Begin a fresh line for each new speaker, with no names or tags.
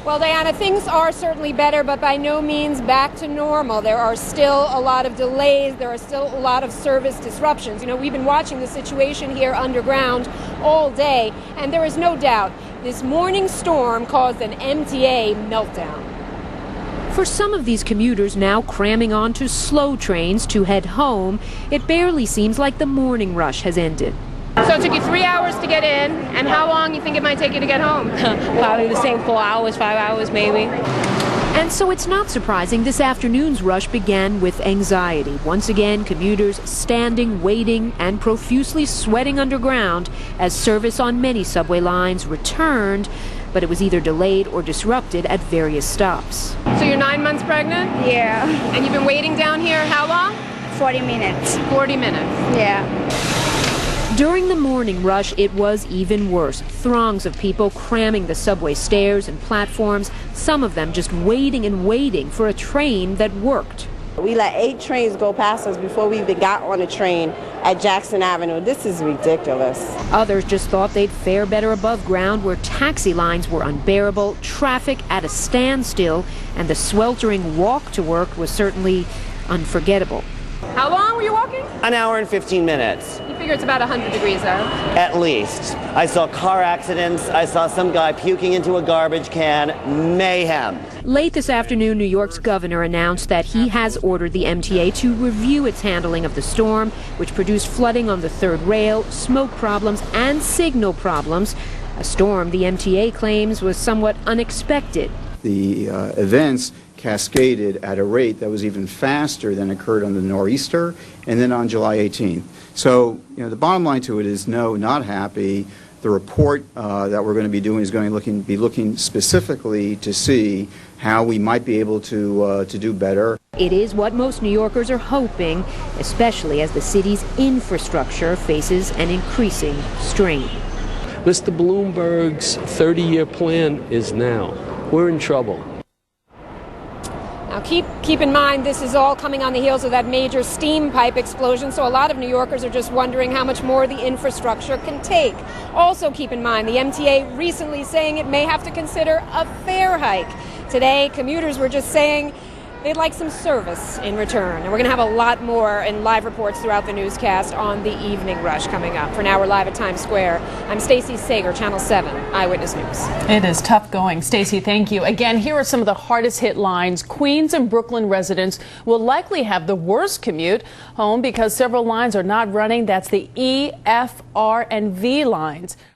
Well, Diana, things are certainly better, but by no means back to normal. There are still a lot of delays. There are still a lot of service disruptions. You know, we've been watching the situation here underground all day, and there is no doubt this morning storm caused an MTA meltdown.
For some of these commuters now cramming onto slow trains to head home, it barely seems like the morning rush has ended.
So it took you 3 hours to get in, and how long you think it might take you to get home?
Probably the same 4 hours, 5 hours maybe.
And so it's not surprising this afternoon's rush began with anxiety. Once again, commuters standing, waiting, and profusely sweating underground as service on many subway lines returned, but it was either delayed or disrupted at various stops.
So you're 9 months pregnant?
Yeah.
And you've been waiting down here how long?
40 minutes.
40 minutes.
Yeah.
During the morning rush, it was even worse. Throngs of people cramming the subway stairs and platforms, some of them just waiting and waiting for a train that worked.
We let 8 trains go past us before we even got on a train at Jackson Avenue. This is ridiculous.
Others just thought they'd fare better above ground, where taxi lines were unbearable, traffic at a standstill, and the sweltering walk to work was certainly unforgettable.
How long were you walking?
An hour and 15 minutes.
You figure it's about 100 degrees out.
At least. I saw car accidents. I saw some guy puking into a garbage can. Mayhem.
Late this afternoon, New York's governor announced that he has ordered the MTA to review its handling of the storm, which produced flooding on the third rail, smoke problems, and signal problems. A storm the MTA claims was somewhat unexpected.
The events cascaded at a rate that was even faster than occurred on the nor'easter and then on July 18th. So, the bottom line to it is no, not happy. The report that we're going to be doing is going to be looking specifically to see how we might be able to do better.
It is what most New Yorkers are hoping, especially as the city's infrastructure faces an increasing strain.
Mr. Bloomberg's 30-year plan is now. We're in trouble.
Now keep in mind, this is all coming on the heels of that major steam pipe explosion, so a lot of New Yorkers are just wondering how much more the infrastructure can take. Also keep in mind, the MTA recently saying it may have to consider a fare hike. Today, commuters were just saying they'd like some service in return. And we're going to have a lot more in live reports throughout the newscast on the evening rush coming up. For now, we're live at Times Square. I'm Stacey Sager, Channel 7 Eyewitness News.
It is tough going. Stacey, thank you. Again, here are some of the hardest hit lines. Queens and Brooklyn residents will likely have the worst commute home because several lines are not running. That's the E, F, R, and V lines.